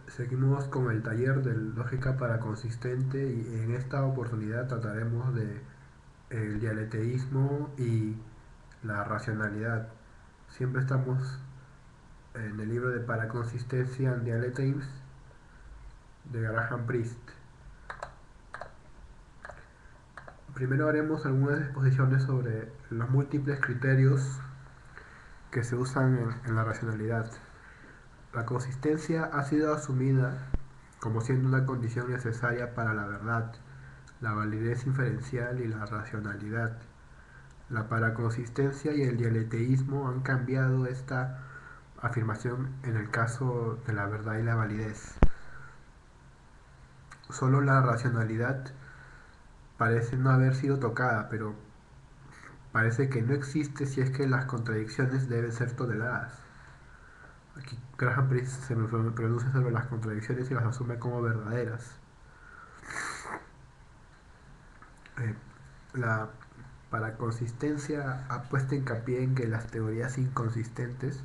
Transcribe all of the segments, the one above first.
Seguimos con el taller de lógica para consistente y en esta oportunidad trataremos de el dialeteísmo y la racionalidad. Siempre estamos en el libro de Paraconsistencia and Dialectics de Graham Priest. Primero haremos algunas exposiciones sobre los múltiples criterios que se usan en la racionalidad. La consistencia ha sido asumida como siendo una condición necesaria para la verdad, la validez inferencial y la racionalidad. La paraconsistencia y el dialeteísmo han cambiado esta afirmación en el caso de la verdad y la validez. Solo la racionalidad parece no haber sido tocada, pero parece que no existe si es que las contradicciones deben ser toleradas. Aquí Graham Priest se pronuncia sobre las contradicciones y las asume como verdaderas. Eh, la paraconsistencia ha puesto hincapié en que las teorías inconsistentes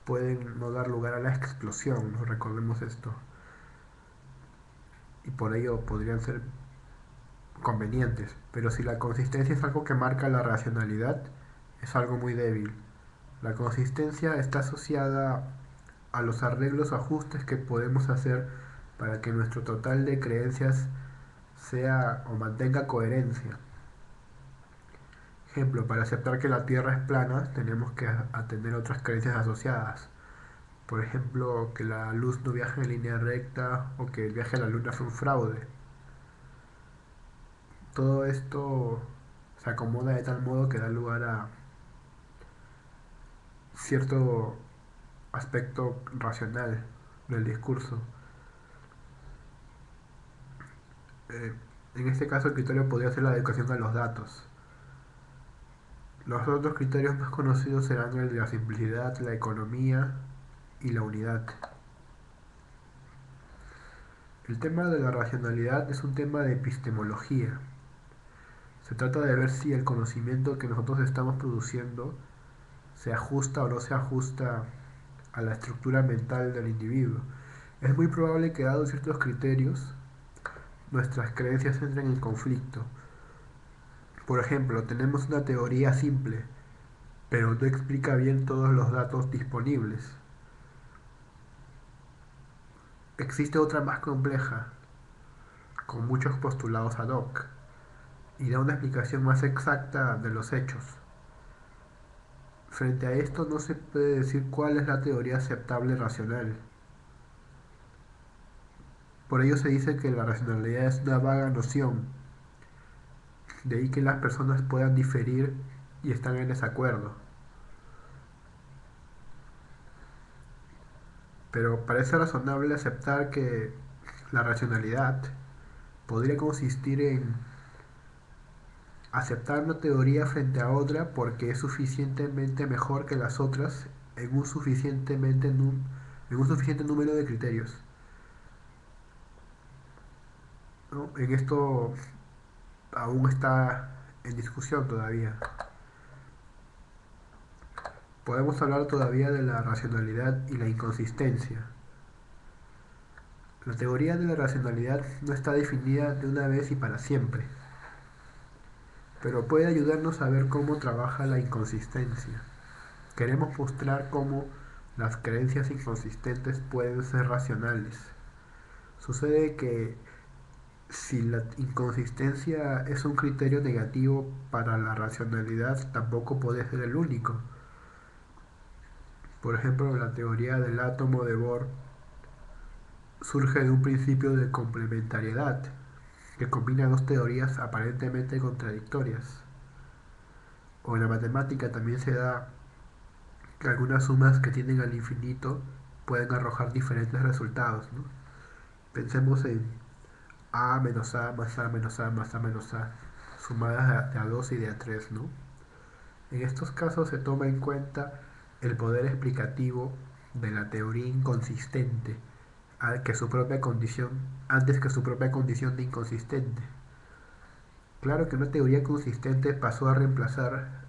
pueden no dar lugar a la explosión, ¿no? Recordemos esto, y por ello podrían ser convenientes, pero si la consistencia es algo que marca la racionalidad, es algo muy débil. La consistencia está asociada a los arreglos o ajustes que podemos hacer para que nuestro total de creencias sea o mantenga coherencia. Ejemplo, para aceptar que la Tierra es plana tenemos que atender otras creencias asociadas. Por ejemplo, que la luz no viaja en línea recta o que el viaje a la luna fue un fraude. Todo esto se acomoda de tal modo que da lugar a cierto aspecto racional del discurso. Eh, en este caso el criterio podría ser la adecuación a los datos. Los otros criterios más conocidos serán el de la simplicidad, la economía y la unidad. El tema de la racionalidad es un tema de epistemología. Se trata de ver si el conocimiento que nosotros estamos produciendo se ajusta o no se ajusta a la estructura mental del individuo. Es muy probable que, dados ciertos criterios, nuestras creencias entren en conflicto. Por ejemplo, tenemos una teoría simple, pero no explica bien todos los datos disponibles. Existe otra más compleja, con muchos postulados ad hoc, y da una explicación más exacta de los hechos. Frente a esto no se puede decir cuál es la teoría aceptable racional. Por ello se dice que la racionalidad es una vaga noción, de ahí que las personas puedan diferir y están en desacuerdo. Pero parece razonable aceptar que la racionalidad podría consistir en aceptar una teoría frente a otra porque es suficientemente mejor que las otras en un suficiente número de criterios, ¿no? En esto aún está en discusión todavía. Podemos hablar todavía de la racionalidad y la inconsistencia. La teoría de la racionalidad no está definida de una vez y para siempre, pero puede ayudarnos a ver cómo trabaja la inconsistencia. Queremos mostrar cómo las creencias inconsistentes pueden ser racionales. Sucede que si la inconsistencia es un criterio negativo para la racionalidad, tampoco puede ser el único. Por ejemplo, la teoría del átomo de Bohr surge de un principio de complementariedad que combina dos teorías aparentemente contradictorias. O en la matemática también se da que algunas sumas que tienden al infinito pueden arrojar diferentes resultados, ¿no? Pensemos en a menos a más a menos a más a menos a sumadas de a 2 y de a 3, ¿no? En estos casos se toma en cuenta el poder explicativo de la teoría inconsistente que su propia condición, antes que su propia condición de inconsistente. Claro que una teoría consistente pasó a reemplazar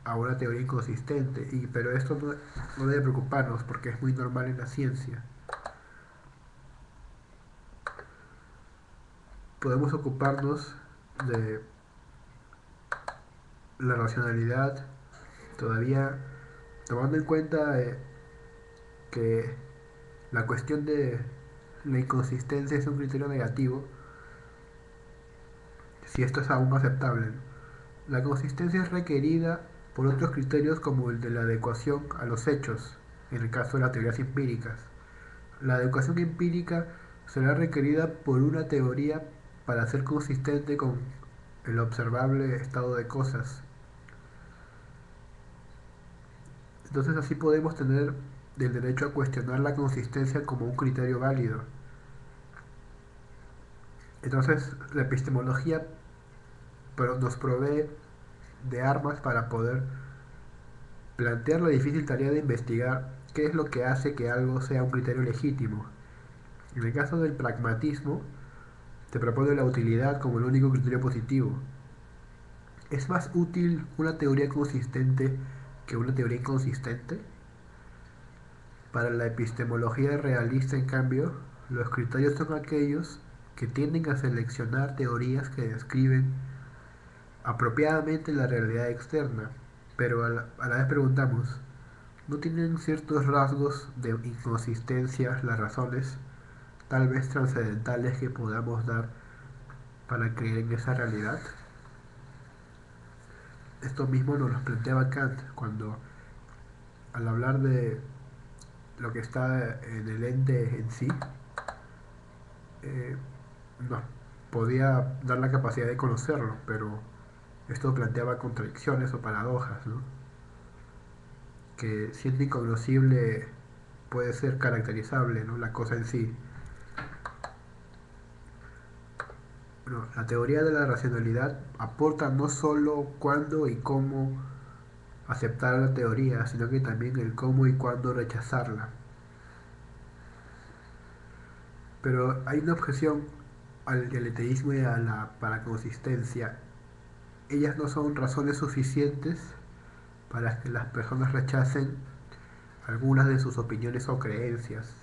a una teoría inconsistente, pero esto no debe preocuparnos porque es muy normal en la ciencia. podemos ocuparnos de la racionalidad, todavía tomando en cuenta que la cuestión de la inconsistencia es un criterio negativo, si esto es aún aceptable, ¿no? La consistencia es requerida por otros criterios como el de la adecuación a los hechos, en el caso de las teorías empíricas. La adecuación empírica será requerida por una teoría para ser consistente con el observable estado de cosas. Entonces así podemos tener el derecho a cuestionar la consistencia como un criterio válido. Entonces la epistemología nos provee de armas para poder plantear la difícil tarea de investigar qué es lo que hace que algo sea un criterio legítimo. En el caso del pragmatismo, te propone la utilidad como el único criterio positivo. ¿Es más útil una teoría consistente que una teoría inconsistente? Para la epistemología realista, en cambio, los criterios son aquellos que tienden a seleccionar teorías que describen apropiadamente la realidad externa, pero a la vez preguntamos, ¿no tienen ciertos rasgos de inconsistencia las razones, tal vez trascendentales, que podamos dar para creer en esa realidad? Esto mismo nos lo planteaba Kant cuando, al hablar de lo que está en el ente en sí, eh, nos podía dar la capacidad de conocerlo, pero esto planteaba contradicciones o paradojas, ¿no? Que siendo incognoscible puede ser caracterizable, ¿no? La cosa en sí. Bueno, la teoría de la racionalidad aporta no solo cuándo y cómo aceptar la teoría, sino que también el cómo y cuándo rechazarla. Pero hay una objeción al dialeteísmo y a la paraconsistencia. Ellas no son razones suficientes para que las personas rechacen algunas de sus opiniones o creencias.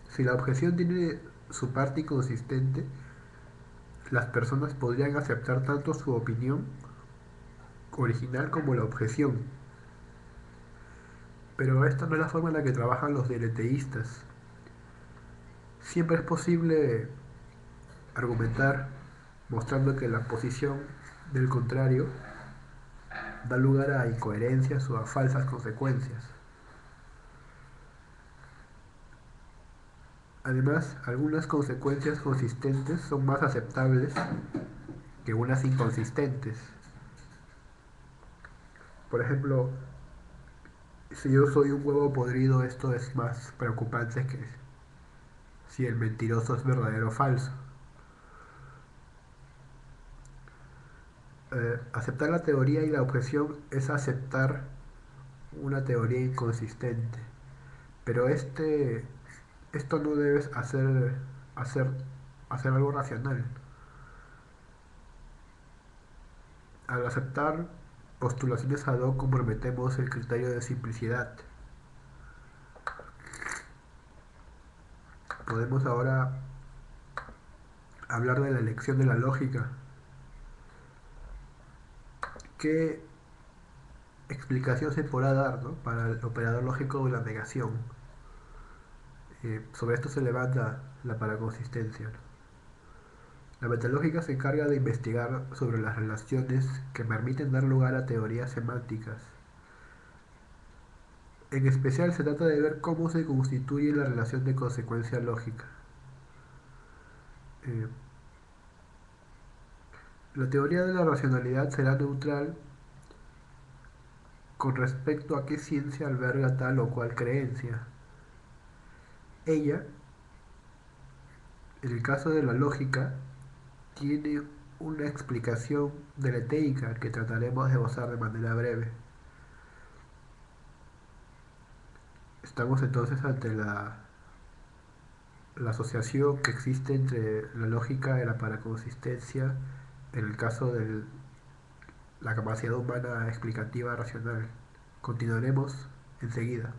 Si la objeción tiene su parte inconsistente, las personas podrían aceptar tanto su opinión original como la objeción. Pero esta no es la forma en la que trabajan los dialeteístas. Siempre es posible argumentar mostrando que la posición del contrario da lugar a incoherencias o a falsas consecuencias. Además, algunas consecuencias consistentes son más aceptables que unas inconsistentes. Por ejemplo, si yo soy un huevo podrido, esto es más preocupante que si el mentiroso es verdadero o falso. Aceptar la teoría y la objeción es aceptar una teoría inconsistente. Pero esto no debe hacer, hacer algo racional. Al aceptar postulaciones ad hoc comprometemos el criterio de simplicidad. Podemos ahora hablar de la elección de la lógica. ¿Qué explicación se podrá dar, ¿no?, para el operador lógico de la negación? Sobre esto se levanta la paraconsistencia, ¿no? La metalógica se encarga de investigar sobre las relaciones que permiten dar lugar a teorías semánticas. En especial se trata de ver cómo se constituye la relación de consecuencia lógica. Eh, la teoría de la racionalidad será neutral con respecto a qué ciencia alberga tal o cual creencia. Ella, en el caso de la lógica, tiene una explicación deleteica que trataremos de esbozar de manera breve. Estamos entonces ante la asociación que existe entre la lógica y la paraconsistencia en el caso de la capacidad humana explicativa racional. Continuaremos enseguida.